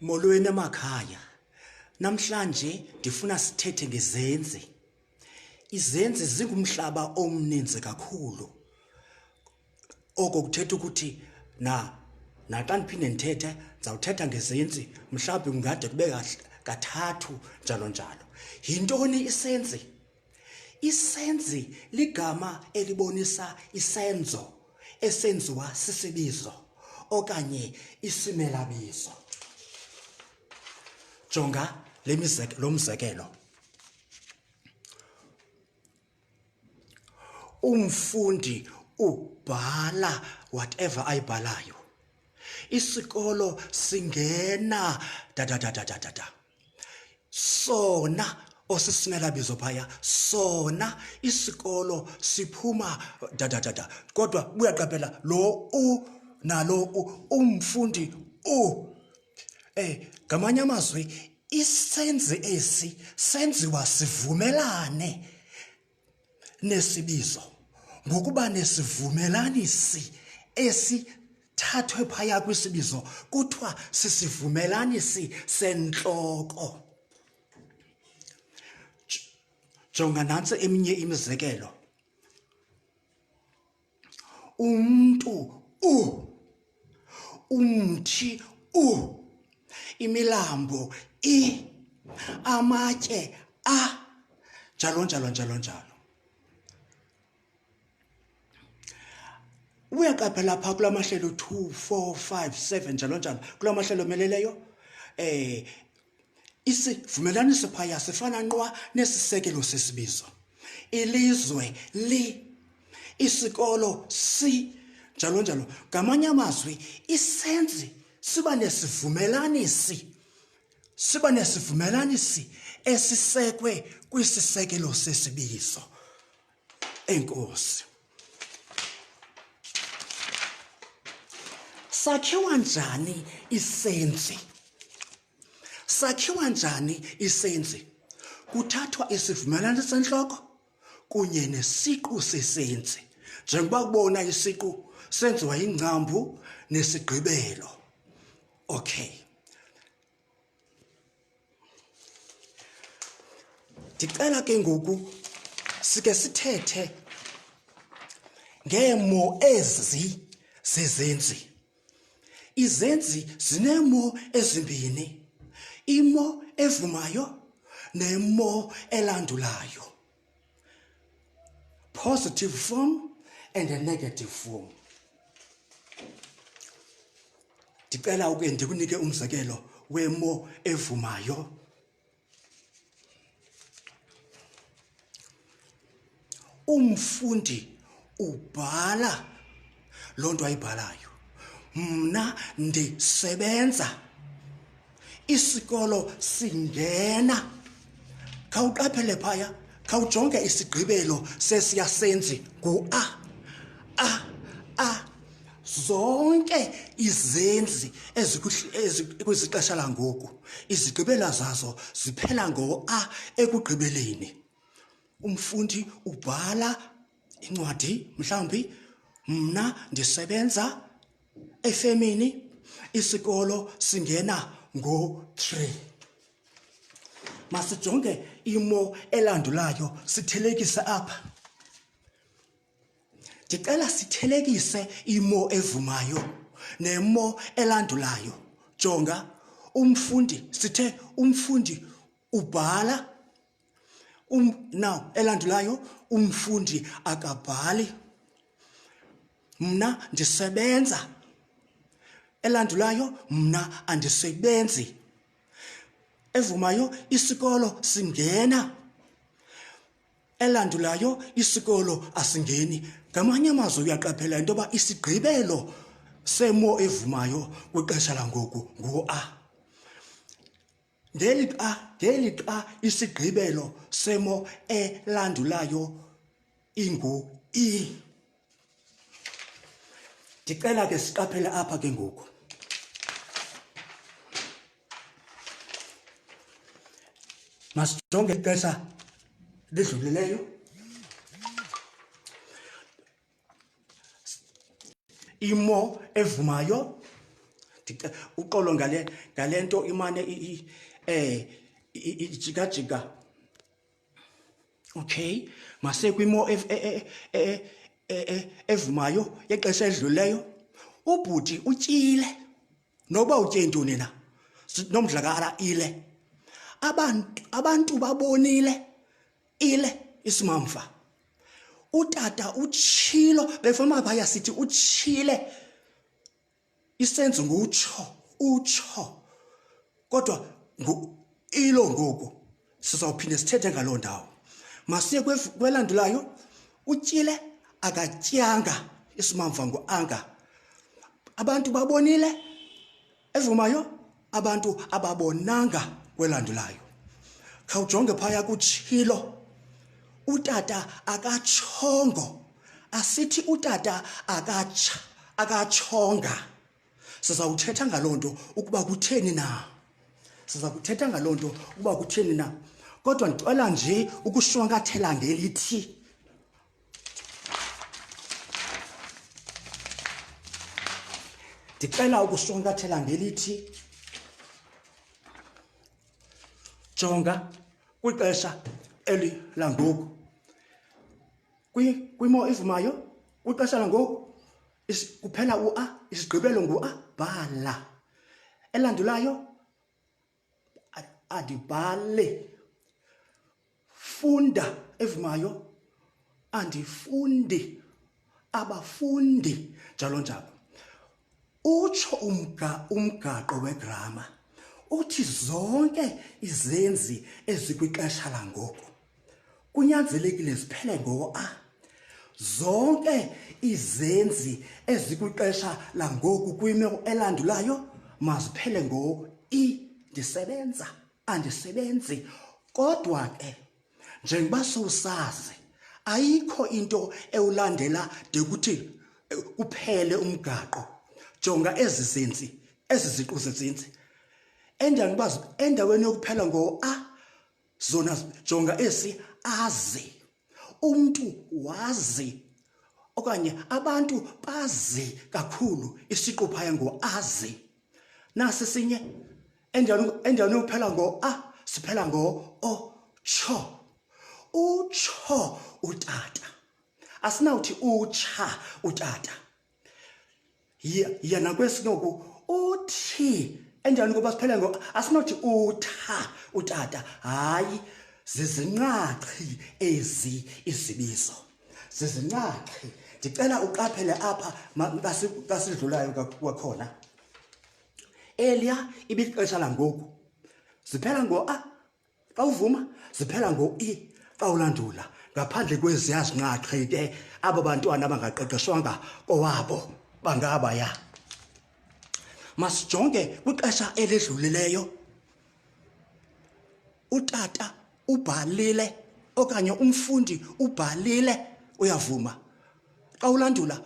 Molweni emakhaya. Namhlanje ndifuna sithethe ngezenzi. Izenzi zingumhlaba omninzi kakhulu. Oko kuthetha ukuthi naxa ndiphinde ndithethe ndizawuthetha ngezenzi, mhlawumbi kungade kube kathathu njalo njalo. Yintoni isenzi? Isenzi ligama elibonisa isenzo esenziwa sisibizo okanye isimelabizo. Jonga lo mzekelo. Umfundi ubhala whatever ayibhalayo. Isikolo singena sona osisimelabizo phaya, sona isikolo siphuma kodwa uyaqaphela lo nalo umfundi ngamanye amazwi isenzi esi senziwa sivumelane nesibizo ngokuba nesivumelanisi esithathwe phaya kwisibizo kuthiwa sisivumelanisi sentloko. Jonga nantsi eminye imizekelo. Umntu umthi imilambo amatye njalo njalo njalo njalo. Uyaqaphela phaa kula mahlelo 2, 4, 5, 7 njalo njalo kula mahlelo omeleleyo isivumelanisi phaya sifana nqwa nesisekelo sesibizo. Ilizwe isikolo njalo njalo. Ngamanye amazwi isenzi siba nesivumelanisi esisekwe kwisisekelo sesibizo. Enkosi. Sakhiwa njani isenzi? Sakhiwa njani isenzi? Kuthathwa isivumelanisi sentloko kunye nesiqu sesenzi. Njengoba kubona isiqu senziwa yingcambu nesigqibelo. Okay. Ndicela ke ngoku sike sithethe ngeemo ezi zezenzi. Izenzi zineemo ezimbini, imo evumayo nemo elandulayo. Positive form and a negative form. Ndicela uke ndikunike umzekelo wemo evumayo. Umfundi ubhala loo nto ayibhalayo. Mna ndisebenza. Isikolo singena. Khawuqaphele phaya, khawujonge isigqibelo sesiyasenzi ngu-a. Zonke izenzi ezikwixesha langoku izigqibela zazo ziphela ngo-a ekugqibeleni. Umfundi ubhala incwadi, mhlawumbi mna ndisebenza efemini, isikolo singena ngo-3. Masijonge imo elandulayo sithelekise apha. Ndicela sithelekise imo evumayo nemo elandulayo. Jonga umfundi, sithe umfundi ubhala. Now elandulayo umfundi akabhali. Mna ndisebenza. Elandulayo mna andisebenzi. Evumayo isikolo singena. Elandulayo isikolo asingeni. Ngamanye amazwi uyaqaphela into yoba isigqibelo semo evumayo kwixesha langoku ngu-a. Ngelixa isigqibelo semo elandulayo ingu-i. Ndicela ke siqaphele apha ke ngoku. Masijonge ixesha lidlulileyo. Imo evumayo uqolo ngalento imane ijika. Okay, mase kwimo evumayo yexesha edluleyo ubhuti utyile noba utye ntoni na nomdlakala ile abantu babonile ile isimamva utata utshilo befama phaya sithi utshile isenzo utsho kodwa ilo ngoku sizawuphinde sithethe ngaloo ndawo masiye kwelandulayo utyile akatyanga isimamva nguanga abantu babonile evumayo abantu ababonanga kwelandulayo khawujonge phaya kutshilo utata akatshongo asithi utata akatshonga sizawuthetha ngaloo nto ukuba kutheni na sizakuthetha ngaloo nto ukuba kutheni na kodwa ndicela nje ukushwankathela ngelithi jonga kwixesha eli langoku kwimo evumayo kwixesha langoku kuphela u-a isigqibelo ngu-a bhala elandulayo adibhale funda evumayo andifundi abafundi njalo njalo utsho umgaqo wegrama uthi zonke izenzi ezikwixesha langoku kunyanzelekile ziphele ngo-a zonke izenzi ezikwixesha langoku kwimo elandulayo maziphele ngo-i ndisebenza andisebenzi kodwa ke njengoba sowusazi ayikho into ewulandela de kuthi kuphele umgaqo jonga ezi ziqu zezinzi endaweni yokuphela ngo-a zona jonga esi azi umntu wazi okanye abantu bazi kakhulu isiqu phaya ngo-azi nasi sinye endaweni yokuphela ngo-a siphela ngo-o tsho utsho utata asinawuthi utsha utata yena kwesinoku uthi enjani ngoba siphele ngo asinothi utha utata hayi zizinqaqi ezi izibizo zizinqaqi ndicela uqaphele apha kasidlulayo kwakhona elia ibixesha langoku ziphela ngo-a xa uvuma ziphela ngo-i xa ulandula ngaphandle kweziya zinqaqi ke abo bantwana bangaqeqeshwanga kowabo bangabaya masijonge kwixesha eledlulileyo utata ubhalile okanye umfundi ubhalile uyavuma xa ulandula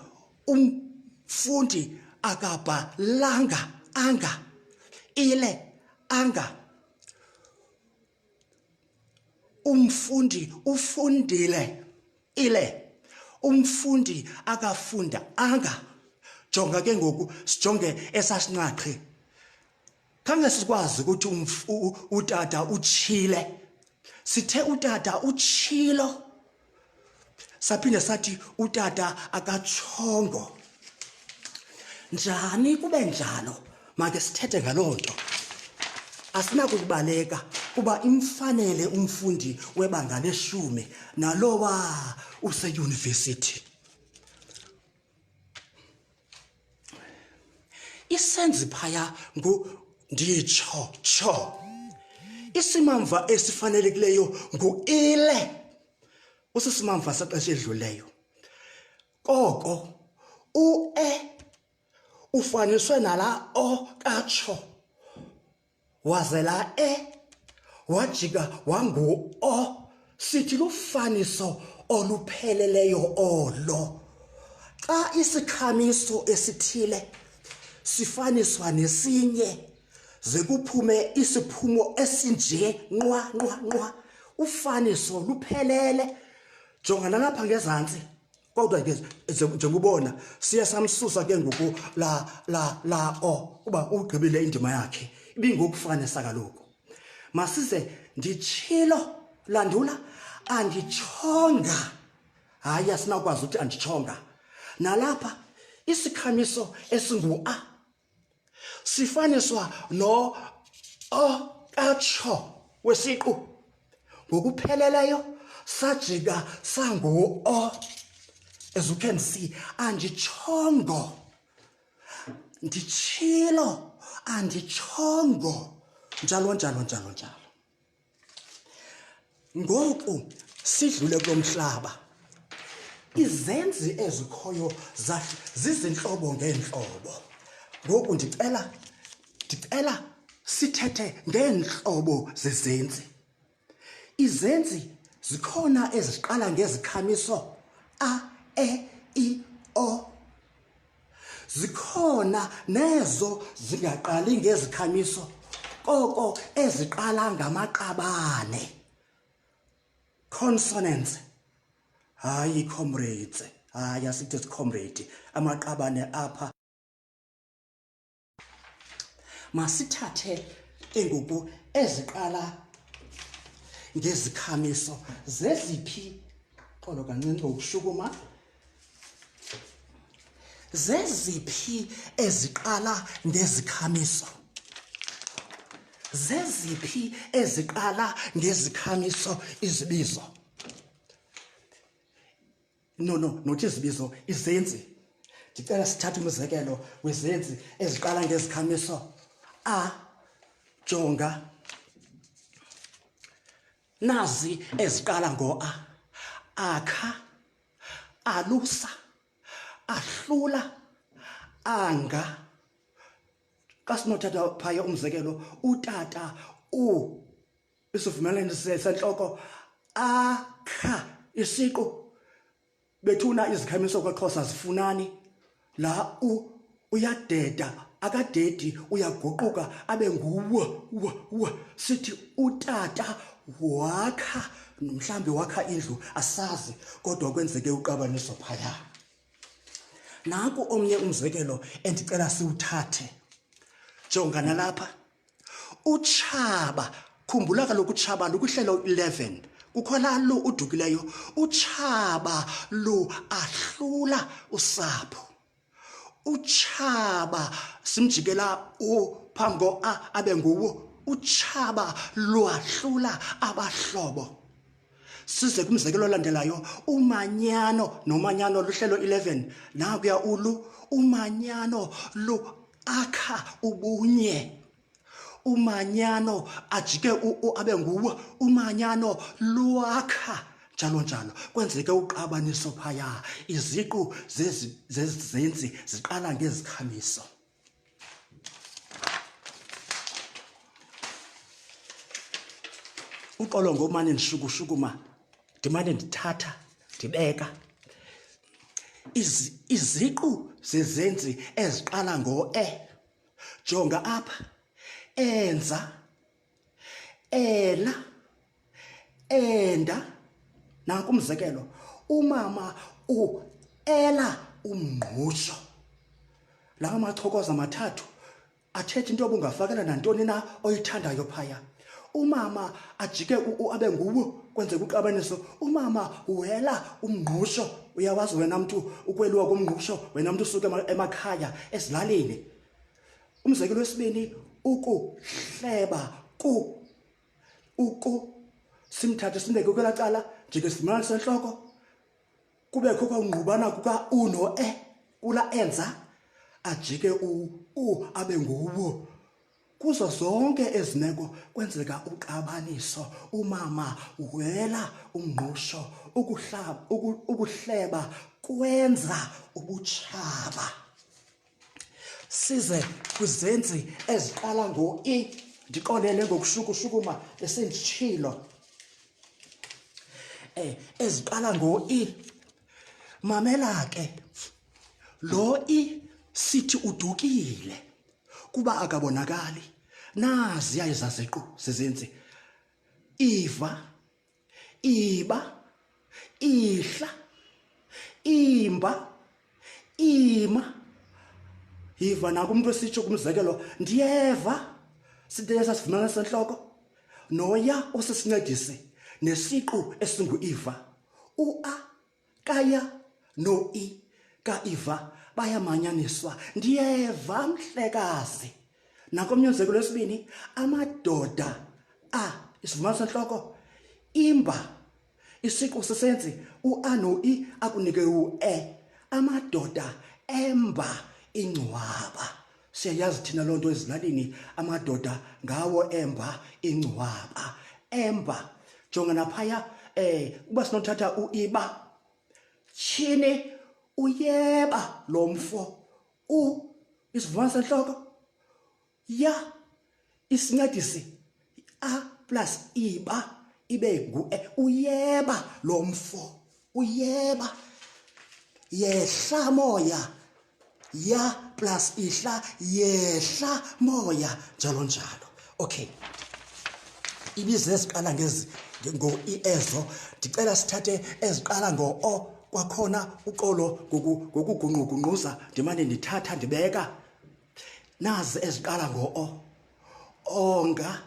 umfundi akabhalanga anga ile anga umfundi ufundile ile umfundi akafunda anga jonga ke ngoku sijonge esasinqaqi khange sikwazi ukuthi utata utshile sithe utata utshilo saphinde sathi utata akatshongo njani kube njalo make sithethe ngaloo nto asinakubaleka kuba imfanele umfundi webanga leshumi nalowa useyunivesithi isenzi phaya nditsho isimamva esifanelekileyo ngu-ile usisimamva sexesha edluleyo koko u-e ufaniswe nala o katsho waze la wajika wangu-o sithi lufaniso olupheleleyo olo xa isikhamiso esithile sifaniswa nesinye ze kuphume isiphumo esinje nqwa ufaniso luphelele jonga nalapha ngezantsi kodwa ke njengobona siya samsusa ke ngoku la o uba ugqibile indima yakhe ibingokufanisa kaloku masize nditshilo landula anditshonga hayi asinakwazi ukuthi anditshonga nalapha isikhamiso esingu a sifaniswa no atsho wesiqu ngokupheleleyo sajika sangu o. As you can see, anditshongo nditshilo anditshongo njalo njalo njalo njalo. Ngoku sidlule kulomhlaba izenzi ezikhoyo zizinhlobo ngeentlobo. Ngoku ndicela sithethe ngeenhlobo zezenzi. Izenzi zikhona eziqala ngezikhamiso a, e, I, o. Zikhona nezo zingaqali ngezikhamiso koko eziqala ngamaqabane. Consonants. Hayi comrades. Hayi asithi comrade. Amaqabane apha. Masithathe engubu eziqala ngezikhamiso zeziphi xolo kancinci ngokushukuma. Zeziphi eziqala ngezikhamiso. Zeziphi eziqala ngezikhamiso izibizo. Nothi izibizo izenzi. Ndicela sithathe umzekelo wezenzi eziqala ngezikhamiso a, jonga. Nazi eziqala ngo a. Akha, alusa, ahlula, anga. Xa sinothatha phaya umzekelo utata isivumelwano sentloko akha isiqu bethuna izikhamiso kwaXhosa zifunani. La uyadeda akadedi uyaguquka abe nguwa. Sithi utata wakha mhlambi wakha indlu asazi kodwa kwenzeke uqabaniso phaya. Naku omnye umzekelo endicela siwuthathe. Jonga nalapha utshaba. Khumbula kaloku utshaba lukuhlelo 11 kukho lo udukileyo. Utshaba lu ahlula usapho. Utshaba simjikela phambi a abe nguwo. Utshaba lwahlula abahlobo. Size kumzekelo olandelayo. Umanyano nomanyano luhlelo 11 nakuya ulu. Umanyano lu akha ubunye. Umanyano ajike abe nguwo. Umanyano lwakha njalo njalo. Kwenzeke uqabaniso phaya. Iziqu zezenzi ziqala ngezikhamiso. Uqolo ngomane ndishukushukuma ndimane ndithatha ndibeka iziqu zezenzi eziqala ngo e. Jonga apha. Enza, ela, enda. Nanku umzekelo. Umama ela umngqusho. La machokoza mathathu athethe into obungafakela nantoni na oyithandayo phaya. Umama ajike abe nguwo kwenzeka uqabaniso. Umama wela umngqusho. Uyawazi wena mntu ukweliwa komngqusho wena mntu usuke emakhaya ezilalini. Umzekelo wesibini ukuhleba simthathe simbeke kwela cala njenge sivumelwano sentloko kubekho kwangqubana kuka no e kula enza ajike abe nguwo. Kuzo zonke ezimeko kwenzeka uqabaniso. Umama wela umngqusho. Ukuhleba kwenza ubutshaba. Size kwizenzi eziqala ngo i. Ndiqonele ngokushukushukuma esenditshilo. Eziqala ngo i. Mamela ke. Lo i sithi udukile kuba akabonakali. Nazi yayizaziqu zezenzi. Iva, iba, ihla, imba, ima. Yiva naku umuntu esitsho kumzekelo ndiyeva sithethe sasivumana senhloko noya osisincedisi nesiqu esingu iva. U-a kaya no i ka iva bayamanyaniswa. Ndiyeva mhlekazi. Nakomnye umzekelo wesibini amadoda a isivumana senhloko imba isiqu sisenzi u-a no i akunike u-e. Amadoda emba ingcwaba. Siyayazi thina loo nto ezilalini amadoda ngawo emba ingcwaba. Emba jonga naphaya uba sinothatha uiba tyhini uyeba lo mfo. U isivumana senhloko ya isincedisi a plus iba ibe ngu-e. Uyeba lo mfo. Uyeba. Yehla moya. Ya plus ihla yehla moya njalo njalo. Okay. Ibizo eziqala ngo-i ezo ndicela sithathe eziqala ngo-o kwakhona uqolo ngokugungquza ndimane ndithatha ndibeka. Nazi eziqala ngo-o. Onga,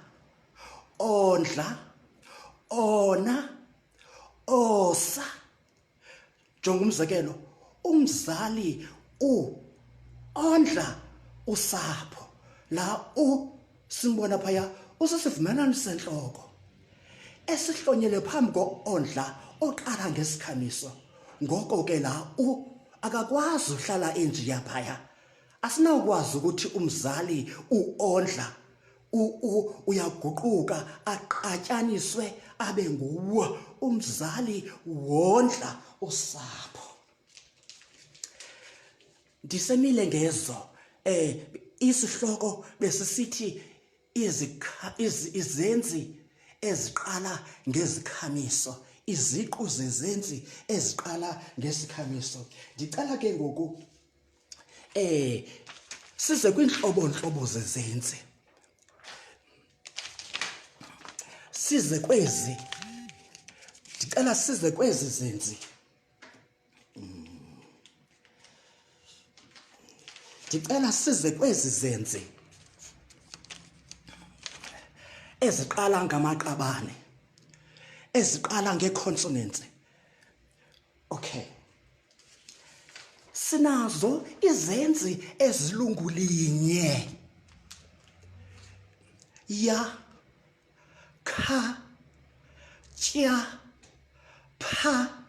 ondla, ona, osa. Jonga umzekelo umzali ondla usapho. La simbona phaya usisivumelwano senhloko esihlonyele phambi ko-ondla oqala ngesikhamiso. Ngoko ke la akakwazi uhlala enjiya phaya. Asinawukwazi ukuthi umzali uondla uyaguquka aqatyaniswe abe nguwo. Umzali wondla usapho. Ndisemile ngezo isihloko besisithi izenzi eziqala ngezikhamiso. Iziqu zezenzi eziqala ngesikhamiso. Ndicela ke ngoku size kwiintlobo zezenzi. Ndicela size kwezi zenzi. Ndicela size kwezi zenzi eziqala ngamaqabane, eziqala ngeeconsonants. Okay. Sinazo izenzi ezilungulinye. Ya, kha, tya, pha.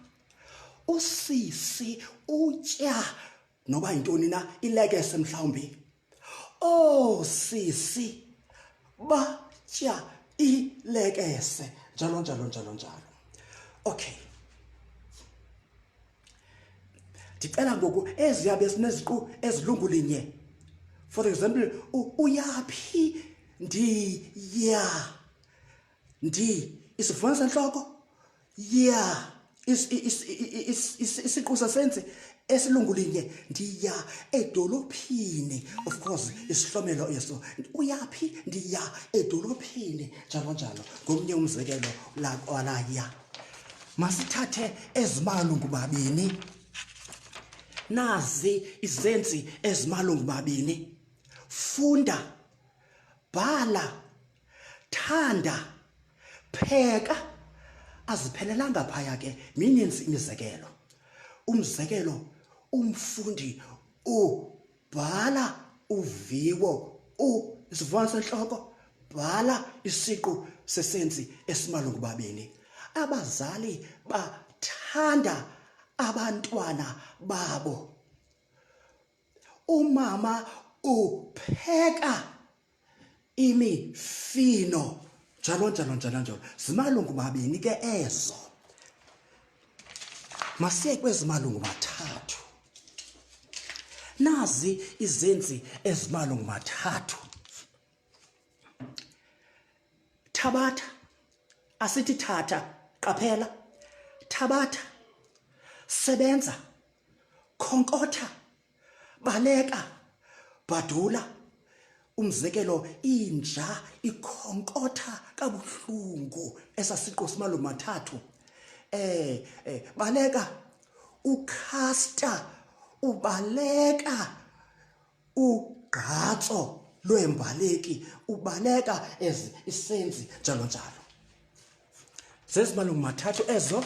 Usisi, utya noba yintoni na ilekese mhlawumbi. Oosisi batya ilekese njalo njalo njalo njalo. Okay. Ndicela ngoku eziyabe sineziqu ezilungulinye. For example uyaphi ndiya. Ndi isivumana senhloko ya isiqu sasenzi esilungulinye. Ndiya edolophini. Of course isihlomelo eso. Uyaphi ndiya edolophini njalo njalo. Ngomnye umzekelo walaya masithathe ezimalungu babini. Nazi izenzi ezimalungu babini. Funda, bhala, thanda, pheka. Aziphelelanga phaya ke mininzi imizekelo. Umzekelo umfundi ubhala uviwo isivumana senhloko bhala isiqu sesenzi esimalungu babini. Abazali bathanda abantwana babo. Umama upheka imifino njalo njalo njalo njalo. Zimalungu babini ke ezo. Masiye kwezimalungu mathathu. Nazi izenzi ezimalungu mathathu. Thabatha, asithi thatha, qaphela. Thabatha, sebenza, khonkotha, baleka, bhadula. Umzekelo inja ikhonkotha kabuhlungu esasiqu simalungu mathathu. Baleka ukhasta ubaleka ugqatso lwembaleki ubaleka isenzi njalo njalo. Zezimalungu mathathu ezo.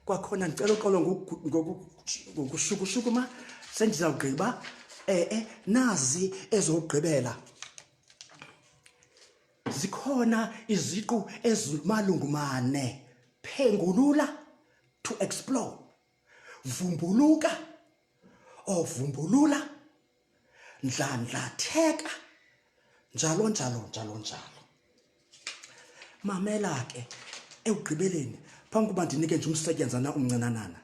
Kwakhona ndicela uxolo ngokushukushukuma sendizawugqiba. Nazi ezokugqibela. Zikhona iziqu ezimalungu 4. Phengulula, to explore. Vumbuluka or vumbulula. Ndlandlatheka njalo njalo njalo njalo. Mamela ke ekugqibeleni phambi kuba ndinike nje umsetyenzana umncinanana.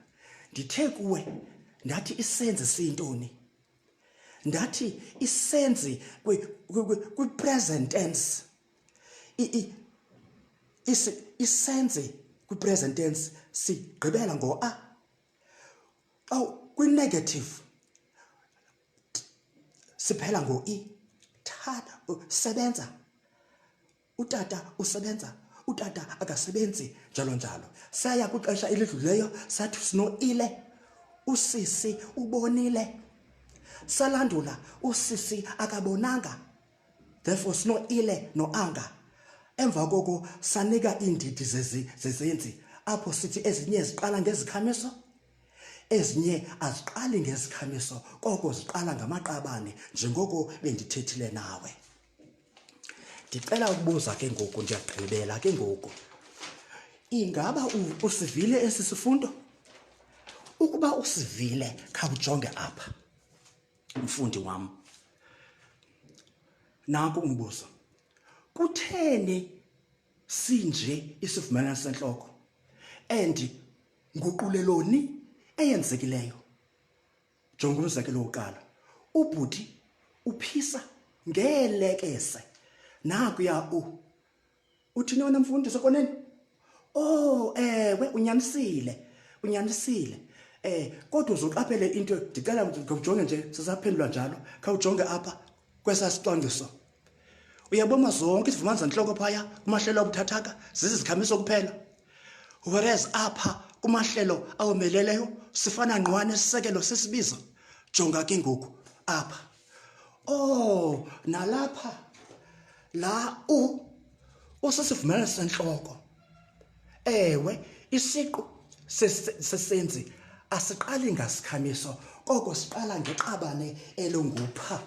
Ndithe kuwe ndathi isenzi siyintoni? Ndathi isenzi kwi-present tense. Isenzi kwi-present tense sigqibela ngo-a. Kwi-negative siphela ngo-i. Tata usebenza. Utata usebenza. Utata akasebenzi njalo njalo. Saya kwixesha elidlulileyo sathi sino-ile. Usisi ubonile. Salandula usisi akabonanga. Therefore sino-ile no-anga. Emva koko sanika iindidi zezenzi apho sithi ezinye ziqala ngezikhamiso, ezinye aziqali ngezikhamiso, koko ziqala ngamaqabane njengoko bendithethile nawe. Ndicela ukubuza ke ngoku, ndiyagqibela ke ngoku. Ingaba usivile esi sifundo? Ukuba usivile, khawujonge apha mfundi wam. Nanku umbuzo. Kutheni sinje isivumelwano sentloko? And nguquleloni eyenzekileyo? Jonga umzekelo wokuqala. Ubhuti uphisa ngeelekese. Nakuya uthini wena mfundi sekoneni? Oh, ewe unyanisile. Kodwa uzoqaphele into, ndicela ngokujonge nje sisaphendula njalo. Khawujonge apha kwesa sicwangciso. Uyabona zonke izivumelwano zentloko phaya kumahlelo obuthathaka zizikhamiso kuphela. Whereas apha kumahlelo awomeleleyo sifana ngqwane isisekelo sesibizo. Jonga ke ngoku apha. Oh, nalapha la usisivumelwano sentloko. Ewe, isiqu sesenzi asiqali ngasikhamiso, koko siqala ngeqabane elongupha.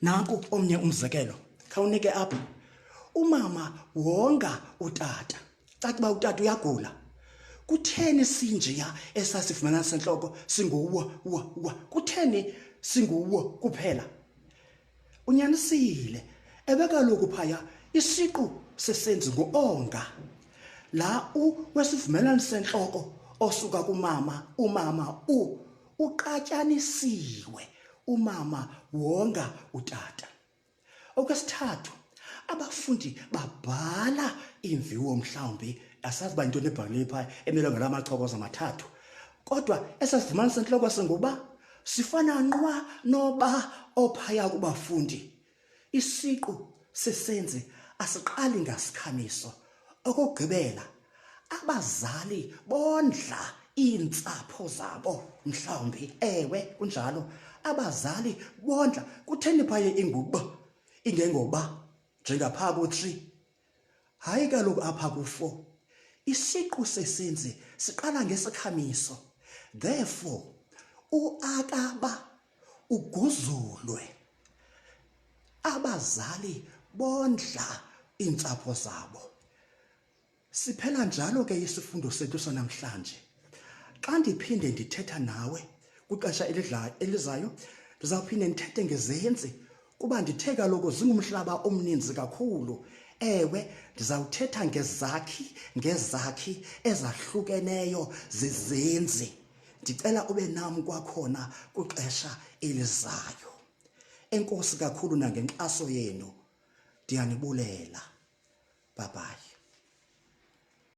Nanku omnye umzekelo. Khawunike apha. Umama wonga utata. Cathi uba utata uyagula. Kutheni sinjiya esasivumelwano sentloko singuwo? Kutheni singuwo kuphela? Unyanisile. Ewe kaloku phaya isiqu sesenzi ngu-onga. La wesivumelwano sentloko osuka kumama, umama uqatyanisiwe. Umama wonga utata. Okwesithathu, abafundi babhala imviwo mhlawumbi, asazi uba yintoni ebhaliweyo phaya emelwe ngala machokoza amathathu. Kodwa esasivumelwano sentloko singuba sifana nqwa noba ophaya kubafundi. Isiqu sesenzi asiqali ngasikhamiso. Okugqibela, abazali bondla iintsapho zabo mhlawumbi. Ewe, kunjalo. Abazali bondla. Kutheni phaya inguba ingengoba njengapha ku-3? Hayi kaloku apha ku-4. Isiqu sesenzi siqala ngesikhamiso. Therefore uakaba uguzulwe. Abazali bondla iintsapho zabo. Siphela njalo ke isifundo sethu sanamhlanje. Xa ndiphinde ndithetha nawe kwixesha elizayo, ndizawuphinde ndithethe ngezenzi kuba ndithe kaloku zingumhlaba omninzi kakhulu. Ewe, ndizawuthetha ngezakhi ezahlukeneyo zezenzi. Ndicela ube nam kwakhona kwixesha elizayo. Enkosi kakhulu nangenkxaso yenu. Ndiyanibulela. Bye bye.